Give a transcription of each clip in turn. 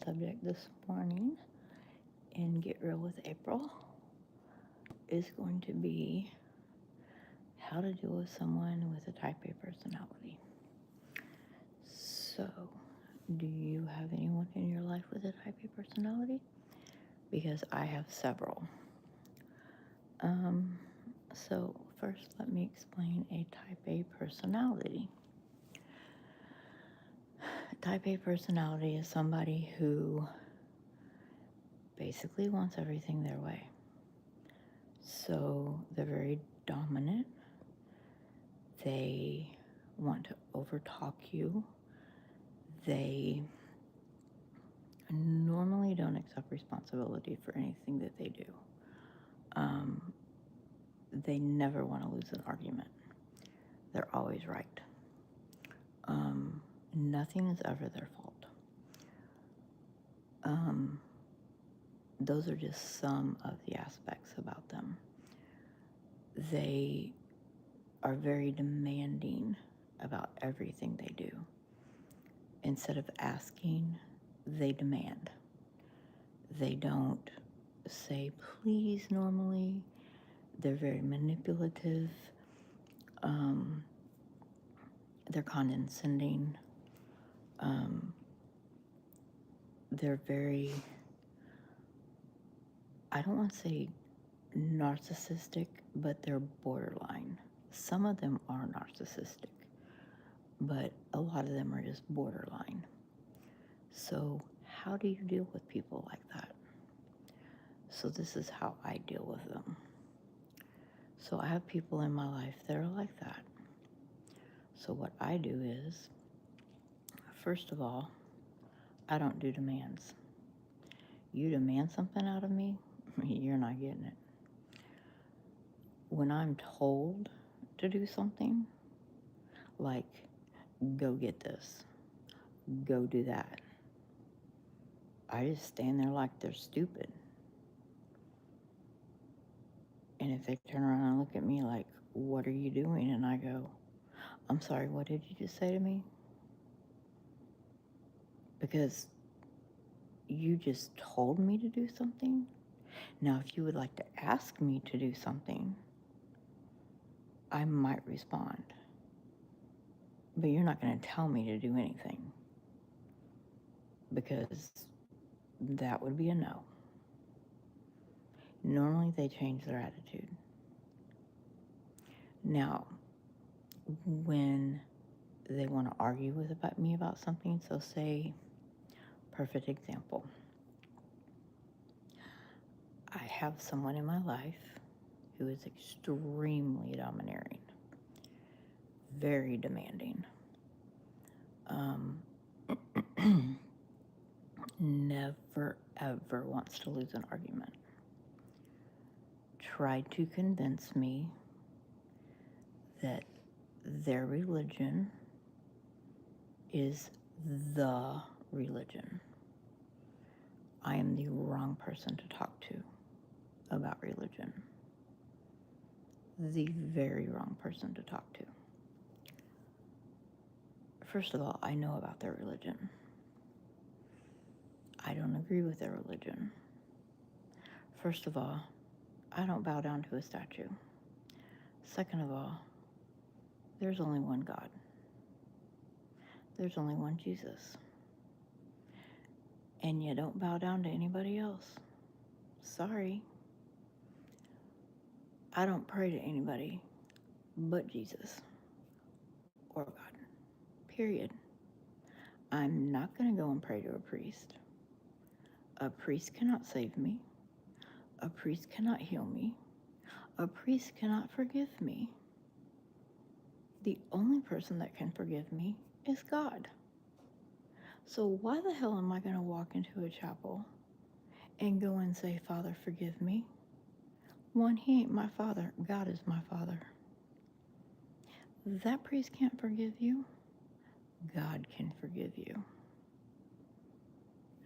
subject this morning in Get Real with April is going to be how to deal with someone with a type A personality. So, do you have anyone in your life with a type A personality? Because I have several. So first let me explain a type A personality. Type A personality is somebody who basically wants everything their way. So they're very dominant. They want to overtalk you. They normally don't accept responsibility for anything that they do. They never want to lose an argument. They're always right. Nothing is ever their fault. Those are just some of the aspects about them. They are very demanding about everything they do. Instead of asking, they demand. They don't say please normally. They're very manipulative. They're condescending. They're very, I don't want to say narcissistic, but they're borderline. Some of them are narcissistic, but a lot of them are just borderline. So how do you deal with people like that? So this is how I deal with them. So I have people in my life that are like that. So what I do is, first of all, I don't do demands. You demand something out of me, you're not getting it. When I'm told to do something, like go get this, go do that, I just stand there like they're stupid. And if they turn around and look at me like, what are you doing? And I go, I'm sorry, what did you just say to me? Because you just told me to do something. Now, if you would like to ask me to do something, I might respond. But you're not going to tell me to do anything, because that would be a no. Normally, they change their attitude. Now, when they want to argue with me about something, so say, perfect example, I have someone in my life who is extremely domineering, very demanding, never ever wants to lose an argument, tried to convince me that their religion is the religion. I am the wrong person to talk to about religion. The very wrong person to talk to. First of all, I know about their religion. I don't agree with their religion. First of all, I don't bow down to a statue. Second of all, there's only one God. There's only one Jesus. And you don't bow down to anybody else. Sorry. I don't pray to anybody but Jesus or God. Period. I'm not going to go and pray to a priest. A priest cannot save me. A priest cannot heal me. A priest cannot forgive me. The only person that can forgive me is God. So why the hell am I going to walk into a chapel and go and say, Father, forgive me? One, he ain't my father. God is my father. That priest can't forgive you. God can forgive you.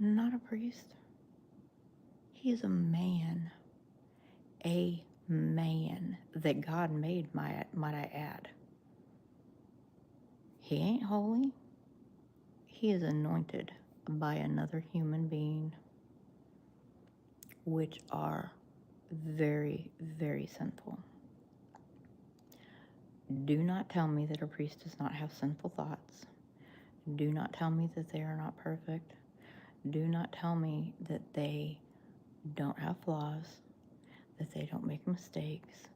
Not a priest. He is a man. A man that God made, might I add. He ain't holy. He is anointed by another human being, which are very, very sinful. Do not tell me that a priest does not have sinful thoughts. Do not tell me that they are not perfect. Do not tell me that they don't have flaws, that they don't make mistakes,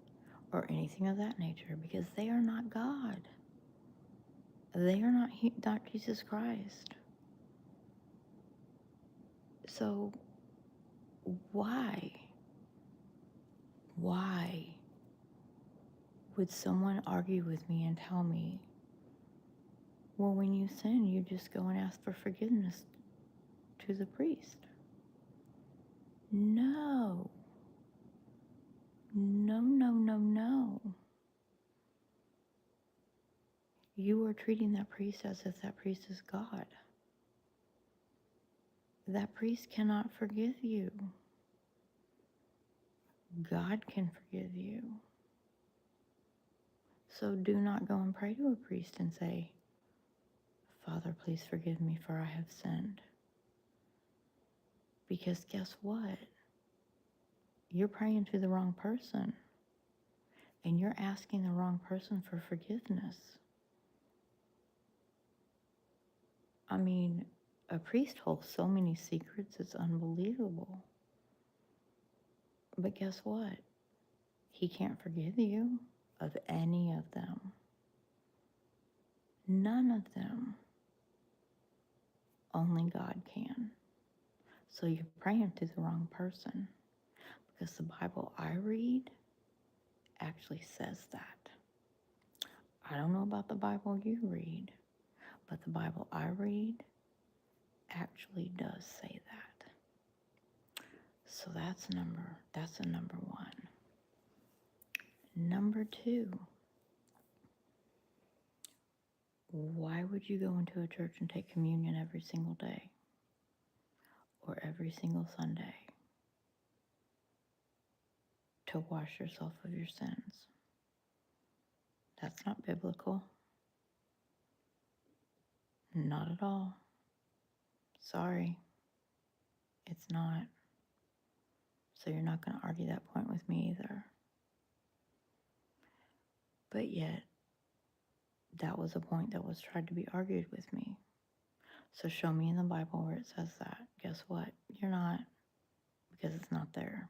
or anything of that nature, because they are not God. They are not Jesus Christ. So why would someone argue with me and tell me, well, when you sin, you just go and ask for forgiveness to the priest? No. No, no, no, no. You are treating that priest as if that priest is God. That priest cannot forgive you. God can forgive you. So do not go and pray to a priest and say, Father, please forgive me, for I have sinned. Because guess what? You're praying to the wrong person, and you're asking the wrong person for forgiveness. I mean, a priest holds so many secrets, it's unbelievable. But guess what? He can't forgive you of any of them. None of them. Only God can. So you're praying to the wrong person, because the Bible I read actually says that. I don't know about the Bible you read, but the Bible I read actually does say that. So that's a number one. Number two, why would you go into a church and take communion every single day or every single Sunday to wash yourself of your sins? That's not biblical. Not at all. Sorry. It's not. So you're not going to argue that point with me either. But yet, that was a point that was tried to be argued with me. So show me in the Bible where it says that. Guess what? You're not, because it's not there.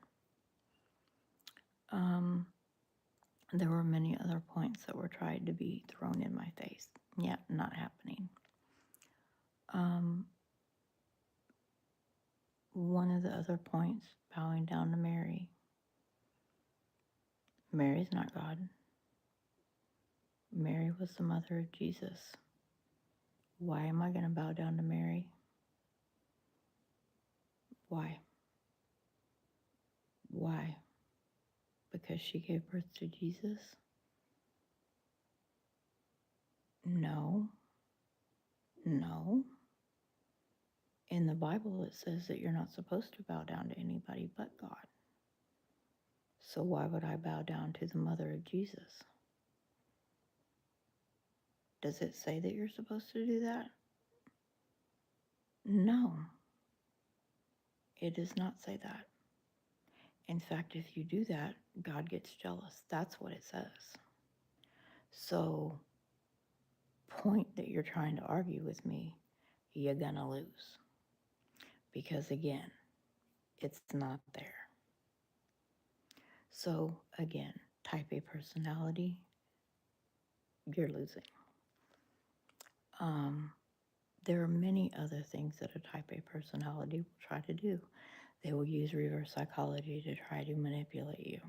There were many other points that were tried to be thrown in my face. Yeah, not happening. One of the other points, bowing down to Mary. Mary's not God. Mary was the mother of Jesus. Why am I going to bow down to Mary? Why? Why? Because she gave birth to Jesus? No. No. In the Bible, it says that you're not supposed to bow down to anybody but God. So why would I bow down to the mother of Jesus? Does it say that you're supposed to do that? No. It does not say that. In fact, if you do that, God gets jealous. That's what it says. So, point that you're trying to argue with me, you're gonna lose. Because again, it's not there. So again, type A personality, you're losing. There are many other things that a type A personality will try to do. They will use reverse psychology to try to manipulate you.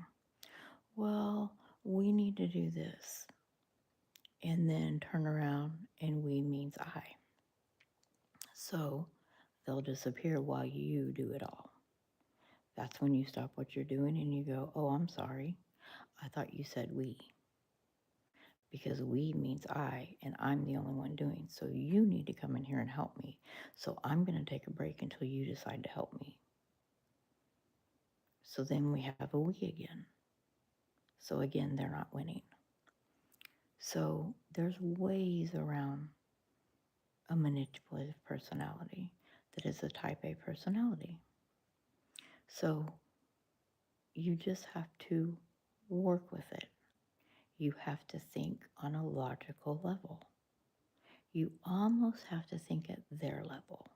Well, we need to do this. And then turn around and we means I. So they'll disappear while you do it all. That's when you stop what you're doing and you go, oh, I'm sorry. I thought you said we. Because we means I, and I'm the only one doing. So you need to come in here and help me. So I'm going to take a break until you decide to help me. So then we have a we again. So again, they're not winning. So there's ways around a manipulative personality. that is a type A personality. So you just have to work with it. You have to think on a logical level. You almost have to think at their level.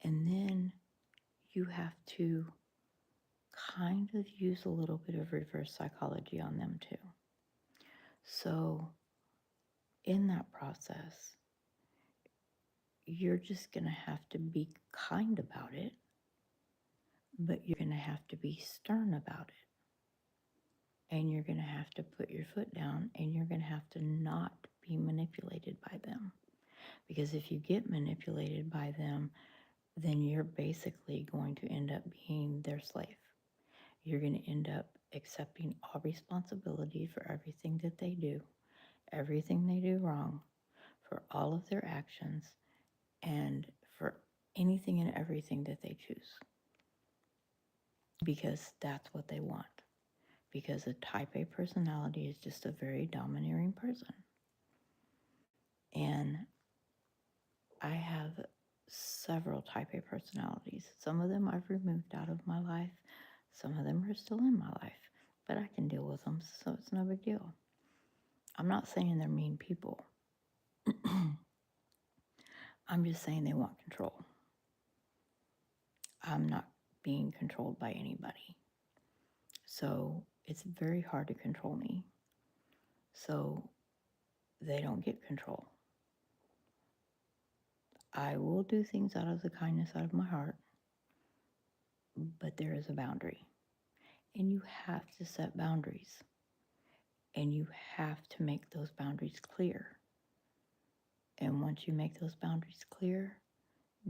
And then you have to kind of use a little bit of reverse psychology on them too. So in that process, you're just going to have to be kind about it, but you're going to have to be stern about it. And you're going to have to put your foot down, and you're going to have to not be manipulated by them. Because if you get manipulated by them, then you're basically going to end up being their slave. You're going to end up accepting all responsibility for everything that they do, everything they do wrong, for all of their actions, and for anything and everything that they choose. Because that's what they want. Because a type A personality is just a very domineering person. And I have several type A personalities. Some of them I've removed out of my life. Some of them are still in my life. But I can deal with them, so it's no big deal. I'm not saying they're mean people. I'm just saying they want control. I'm not being controlled by anybody. So it's very hard to control me. So they don't get control. I will do things out of the kindness out of my heart, but there is a boundary. And you have to set boundaries. And you have to make those boundaries clear. And once you make those boundaries clear,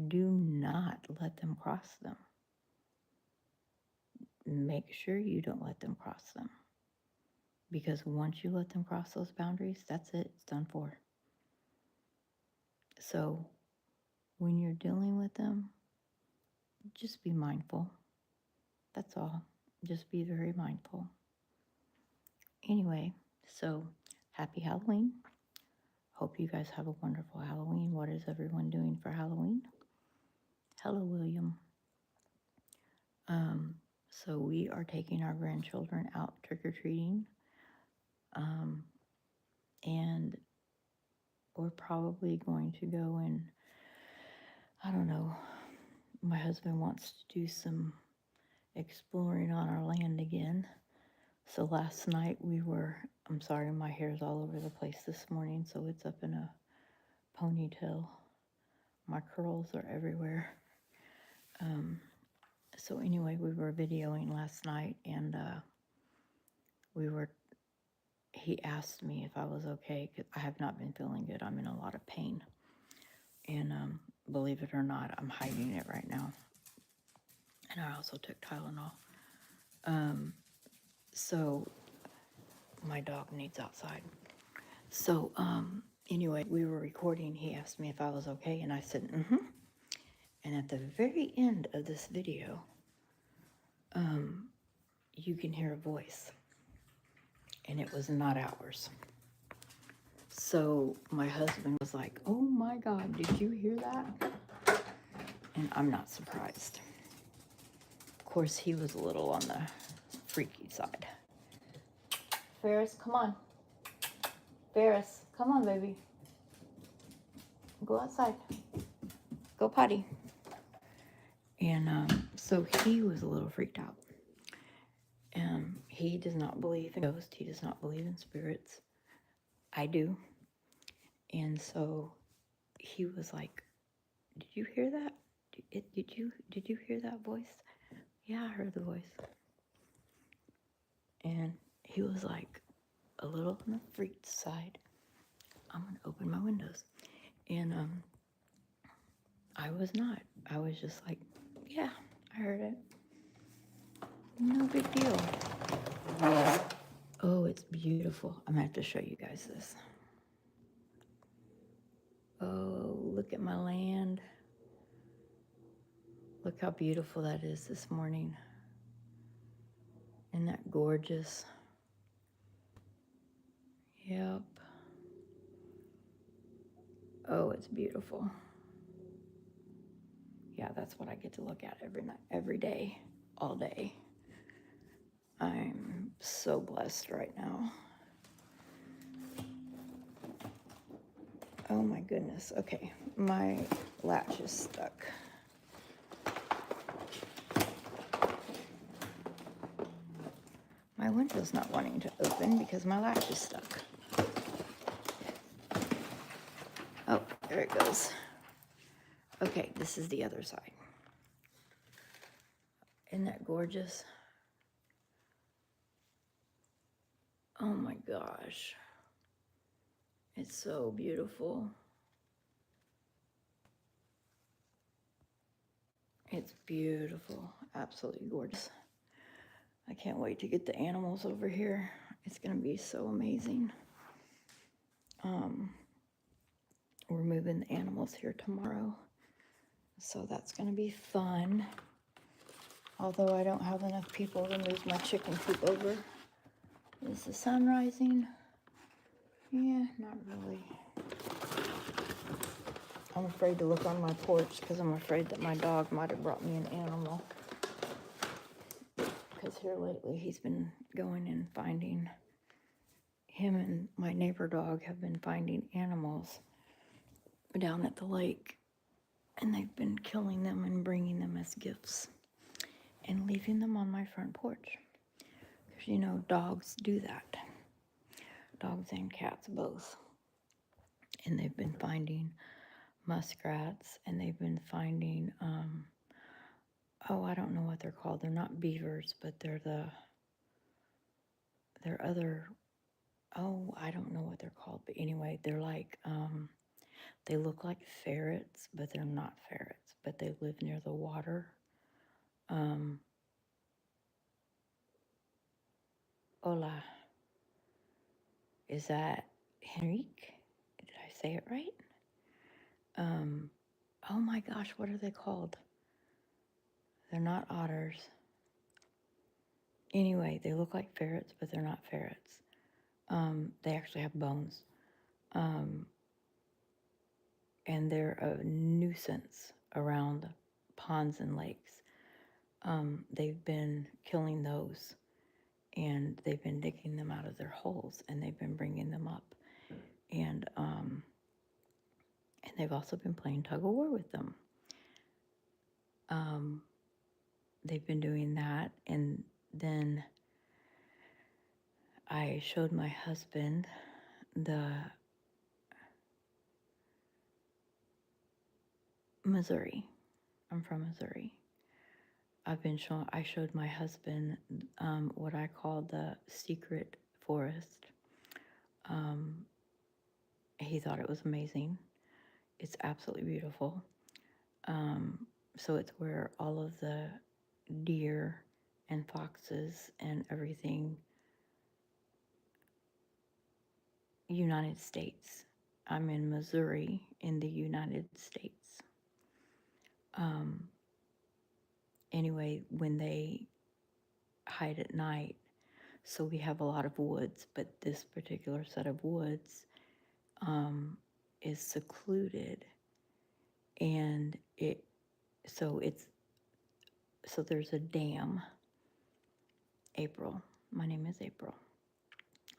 do not let them cross them. Make sure you don't let them cross them. Because once you let them cross those boundaries, that's it. It's done for. So when you're dealing with them, just be mindful. That's all. Just be very mindful. Anyway, so happy Halloween. Hope you guys have a wonderful Halloween. What is everyone doing for Halloween? Hello, William. So we are taking our grandchildren out trick-or-treating. And we're probably going to go and, I don't know, my husband wants to do some exploring on our land again. So last night I'm sorry, my hair's all over the place this morning, so it's up in a ponytail. My curls are everywhere. So anyway, we were videoing last night, and he asked me if I was okay, because I have not been feeling good. I'm in a lot of pain. And believe it or not, I'm hiding it right now. And I also took Tylenol. So my dog needs outside. So anyway, we were recording. He asked me if I was okay, and I said, mm-hmm. And at the very end of this video, you can hear a voice. And it was not ours. So my husband was like, oh my God, did you hear that? And I'm not surprised. Of course, he was a little on the freaky side. Ferris, come on. Ferris, come on, baby. Go outside. Go potty. And so he was a little freaked out. He does not believe in ghosts. He does not believe in spirits. I do. And so he was like, did you hear that? Did you hear that voice? Yeah, I heard the voice. And he was like a little on the freaked side. I'm going to open my windows. And I was not. I was just like, yeah, I heard it. No big deal. Oh, it's beautiful. I'm going to have to show you guys this. Oh, look at my land. Look how beautiful that is this morning. Isn't that gorgeous? Yep. it's beautiful. Yeah, that's what I get to look at every night, every day, all day. I'm so blessed right now. Oh my goodness. Okay, my latch is stuck. My window's not wanting to open because my latch is stuck. Oh, there it goes. Okay, this is the other side. Isn't that gorgeous? Oh my gosh. It's so beautiful. It's beautiful. Absolutely gorgeous. I can't wait to get the animals over here. It's going to be so amazing. We're moving the animals here tomorrow. So that's going to be fun. Although I don't have enough people to move my chicken coop over. Is the sun rising? Yeah, not really. I'm afraid to look on my porch because I'm afraid that my dog might have brought me an animal. Because here lately he's been going and finding, him and my neighbor dog have been finding animals down at the lake. And they've been killing them and bringing them as gifts and leaving them on my front porch. Because, you know, dogs do that. Dogs and cats both. And they've been finding muskrats, and they've been finding, I don't know what they're called. They're not beavers, but they're other, I don't know what they're called. But anyway, they're like, they look like ferrets, but they're not ferrets. But they live near the water. Hola. Is that Henrique? Did I say it right? Oh my gosh, what are they called? They're not otters. Anyway, they look like ferrets, but they're not ferrets. They actually have bones. And they're a nuisance around ponds and lakes. They've been killing those, and they've been digging them out of their holes, and they've been bringing them up. And they've also been playing tug of war with them. They've been doing that, and then I showed my husband the Missouri. I'm from Missouri. I showed my husband what I call the secret forest. He thought it was amazing. It's absolutely beautiful. So it's where all of the deer and foxes and everything, United States. I'm in Missouri in the United States. Anyway, when they hide at night, so we have a lot of woods, but this particular set of woods is secluded, and so there's a dam. April, my name is April.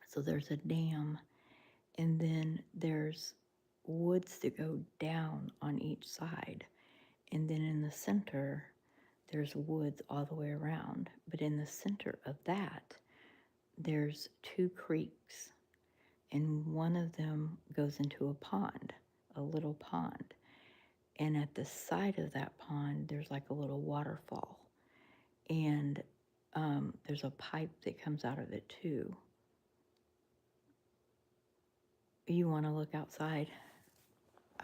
So there's a dam, and then there's woods that go down on each side, and then in the center there's woods all the way around. But in the center of that, there's 2 creeks, and one of them goes into a pond, a little pond. And at the side of that pond, there's like a little waterfall. And there's a pipe that comes out of it too. You want to look outside?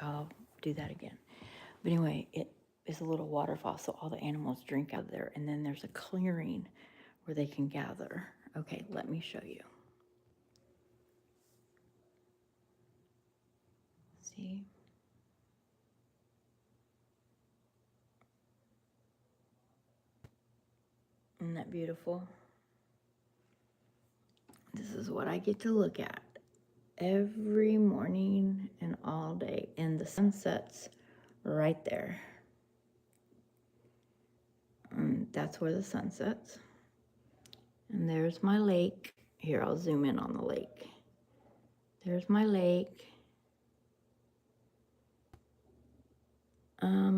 I'll do that again. But anyway, it is a little waterfall, so all the animals drink out there. And then there's a clearing where they can gather. Okay, let me show you. See? Isn't that beautiful? This is what I get to look at every morning and all day, and the sun sets right there. And that's where the sun sets. And there's my lake. Here, I'll zoom in on the lake. There's my lake.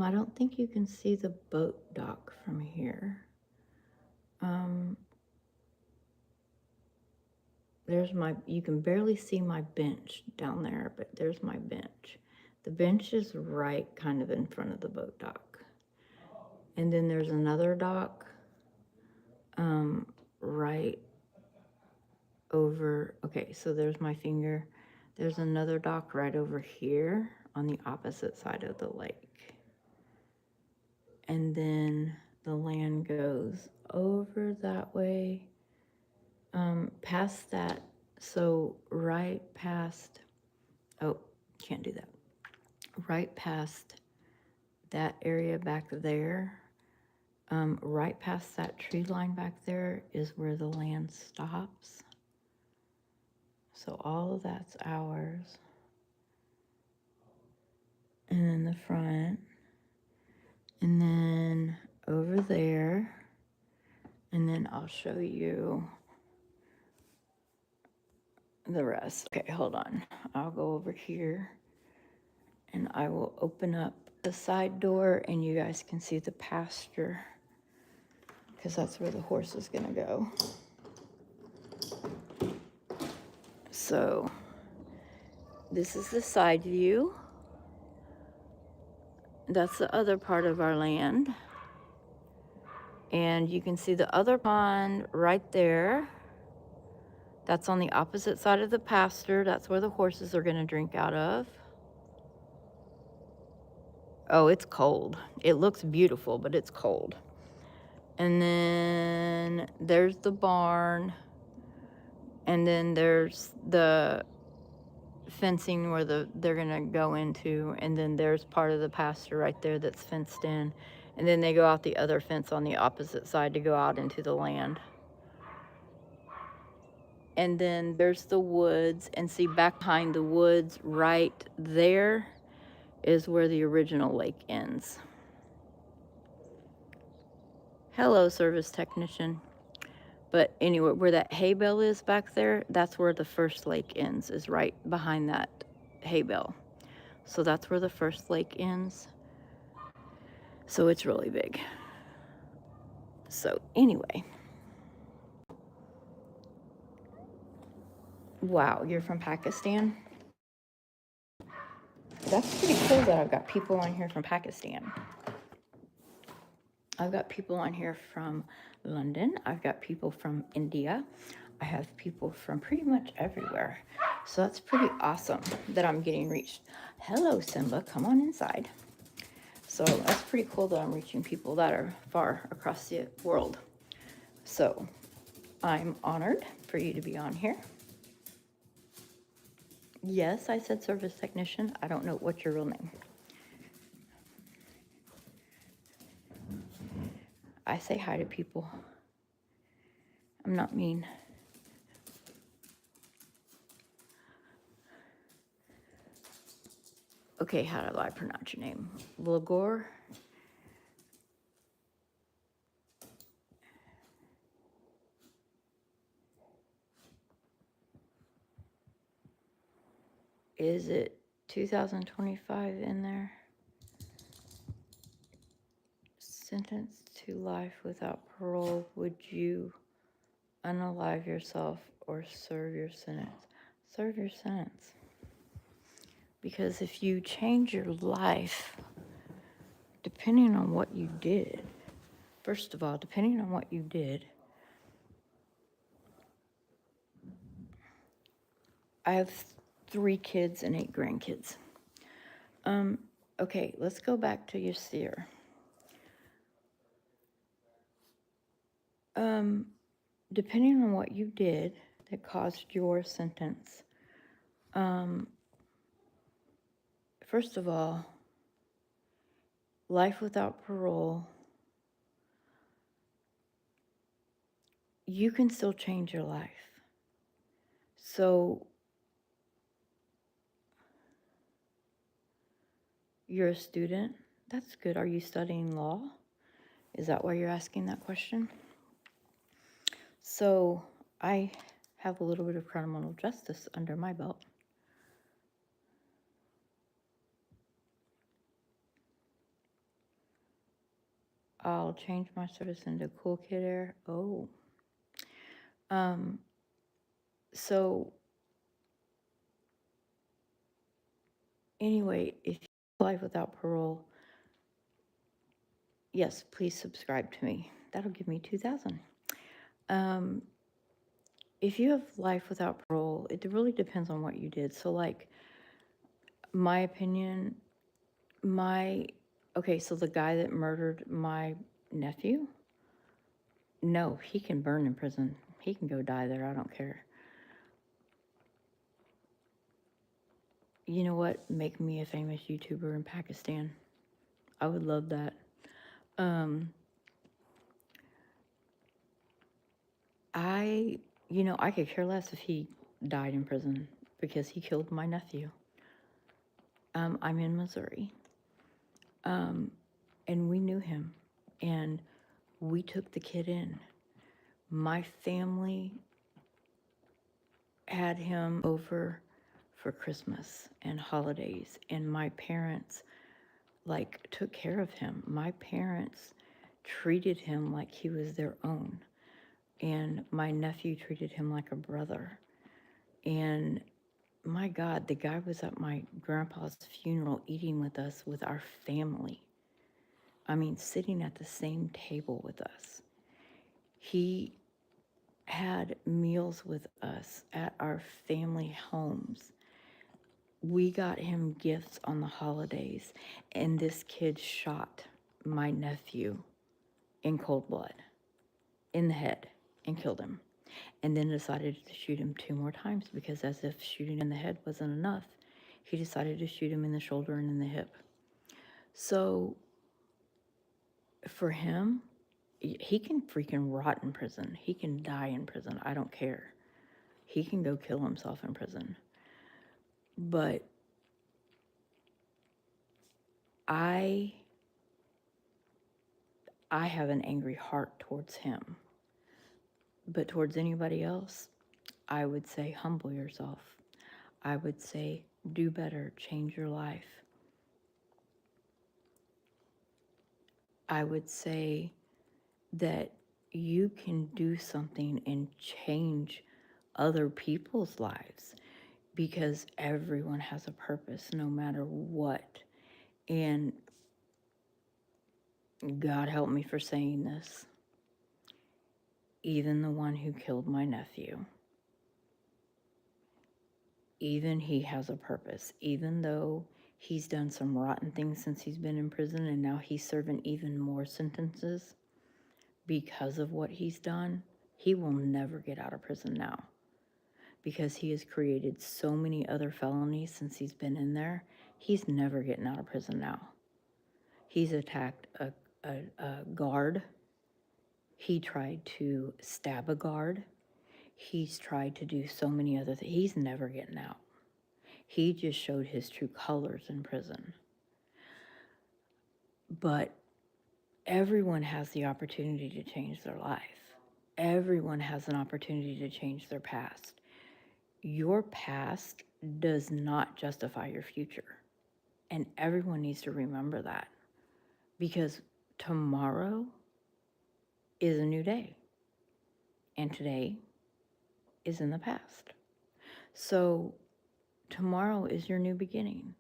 I don't think you can see the boat dock from here. You can barely see my bench down there, but there's my bench. The bench is right kind of in front of the boat dock. And then there's another dock right over, okay, so there's my finger. There's another dock right over here on the opposite side of the lake. And then the land goes over that way, past that. So right past, oh, can't do that. Right past that area back there, right past that tree line back there is where the land stops. So all of that's ours. And then the front. And then over there. And then I'll show you the rest. Okay, hold on. I'll go over here and I will open up the side door and you guys can see the pasture, because that's where the horse is gonna go. So this is the side view. That's the other part of our land. And you can see the other pond right there. That's on the opposite side of the pasture. That's where the horses are gonna drink out of. Oh, it's cold. It looks beautiful, but it's cold. And then there's the barn. And then there's the fencing where they're gonna go into. And then there's part of the pasture right there that's fenced in. And then they go out the other fence on the opposite side to go out into the land. And then there's the woods. And see, back behind the woods right there is where the original lake ends. Hello, service technician. But anyway, where that hay bale is back there, that's where the first lake ends, is right behind that hay bale. So that's where the first lake ends. So it's really big. So anyway. Wow, you're from Pakistan? That's pretty cool that I've got people on here from Pakistan. I've got people on here from London. I've got people from India. I have people from pretty much everywhere. So that's pretty awesome that I'm getting reached. Hello, Simba. Come on inside. So that's pretty cool that I'm reaching people that are far across the world. So I'm honored for you to be on here. Yes, I said service technician. I don't know what's your real name. I say hi to people. I'm not mean. Okay, how do I pronounce your name? Lagor? Is it 2025 in there? Sentenced to life without parole. Would you unalive yourself or serve your sentence? Serve your sentence. Because if you change your life, depending on what you did, first of all, depending on what you did, I have 3 kids and 8 grandkids. Okay, let's go back to your seer. Depending on what you did that caused your sentence, first of all, life without parole, you can still change your life. So You're a student? That's good. Are you studying law? Is that why you're asking that question? So I have a little bit of criminal justice under my belt. I'll change my service into cool kid air. Oh. So anyway, if you have life without parole, yes, please subscribe to me. That'll give me 2,000. If you have life without parole, it really depends on what you did. So like my opinion, so the guy that murdered my nephew, no, he can burn in prison. He can go die there. I don't care. You know what? Make me a famous YouTuber in Pakistan. I would love that. I could care less if he died in prison because he killed my nephew. I'm in Missouri. And we knew him. And we took the kid in. My family had him over for Christmas and holidays, and my parents took care of him. My parents treated him like he was their own, and my nephew treated him like a brother. And my God, the guy was at my grandpa's funeral eating with us, with our family. I mean, sitting at the same table with us. He had meals with us at our family homes. We got him gifts on the holidays, and this kid shot my nephew in cold blood, in the head, and killed him. And then decided to shoot him 2 more times because, as if shooting in the head wasn't enough, he decided to shoot him in the shoulder and in the hip. So for him, he can freaking rot in prison. He can die in prison. I don't care. He can go kill himself in prison. But I have an angry heart towards him. But towards anybody else, I would say humble yourself. I would say do better, change your life. I would say that you can do something and change other people's lives because everyone has a purpose no matter what. And God help me for saying this. Even the one who killed my nephew, even he has a purpose. Even though he's done some rotten things since he's been in prison and now he's serving even more sentences because of what he's done, he will never get out of prison now because he has created so many other felonies since he's been in there. He's never getting out of prison now. He's attacked a guard. He tried to stab a guard. He's tried to do so many other things. He's never getting out. He just showed his true colors in prison. But everyone has the opportunity to change their life. Everyone has an opportunity to change their past. Your past does not justify your future. And everyone needs to remember that. Because tomorrow is a new day. And today is in the past. So tomorrow is your new beginning.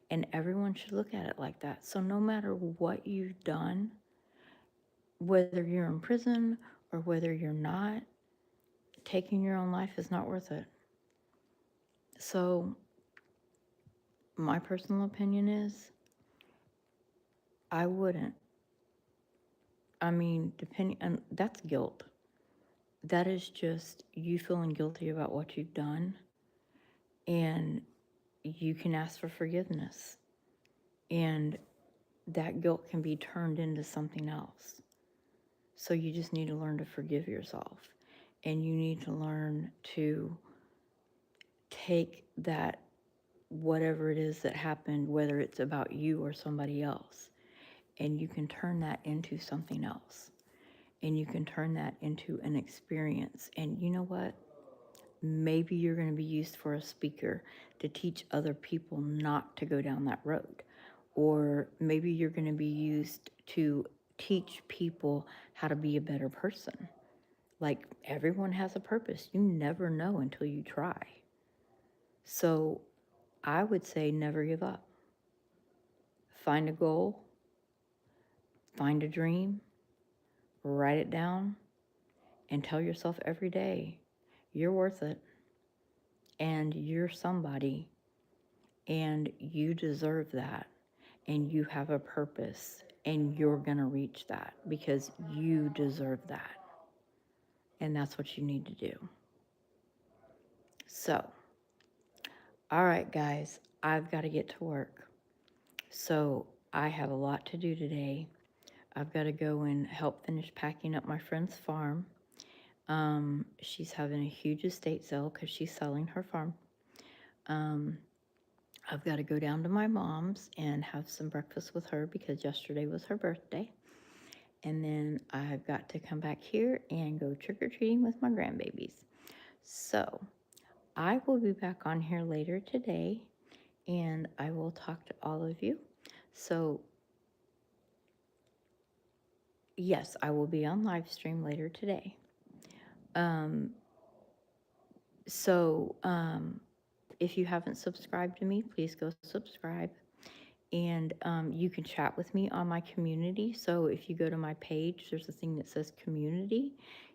And everyone should look at it like that. So no matter what you've done, whether you're in prison or whether you're not, taking your own life is not worth it. So my personal opinion is I wouldn't. I mean, depending on, that's guilt. That is just you feeling guilty about what you've done, and you can ask for forgiveness. And that guilt can be turned into something else. So you just need to learn to forgive yourself. And you need to learn to take that whatever it is that happened, whether it's about you or somebody else, and you can turn that into something else. And you can turn that into an experience. And you know what? Maybe you're going to be used for a speaker to teach other people not to go down that road. Or maybe you're going to be used to teach people how to be a better person. Like, everyone has a purpose. You never know until you try. So I would say never give up. Find a goal, find a dream, write it down, and tell yourself every day, you're worth it, and you're somebody, and you deserve that, and you have a purpose, and you're going to reach that because you deserve that. And that's what you need to do. So, all right, guys, I've got to get to work. So I have a lot to do today. I've got to go and help finish packing up my friend's farm. She's having a huge estate sale because she's selling her farm. I've got to go down to my mom's and have some breakfast with her because yesterday was her birthday. And then I've got to come back here and go trick-or-treating with my grandbabies. So I will be back on here later today, and I will talk to all of you. So yes, I will be on live stream later today. If you haven't subscribed to me, please go subscribe. And you can chat with me on my community. So if you go to my page, there's a thing that says community.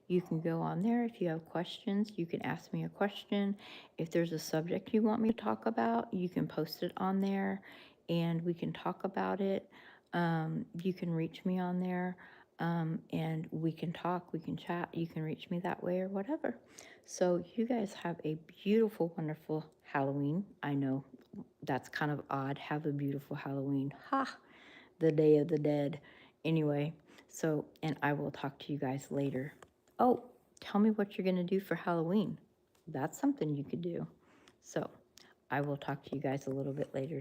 You can go on there. If you have questions, you can ask me a question. If there's a subject you want me to talk about, you can post it on there and we can talk about it. You can reach me on there, and we can talk, we can chat. You can reach me that way or whatever. So you guys have a beautiful, wonderful Halloween. I know that's kind of odd. Have a beautiful Halloween. Ha! The Day of the Dead. Anyway, so, and I will talk to you guys later. Oh, tell me what you're going to do for Halloween. That's something you could do. So, I will talk to you guys a little bit later.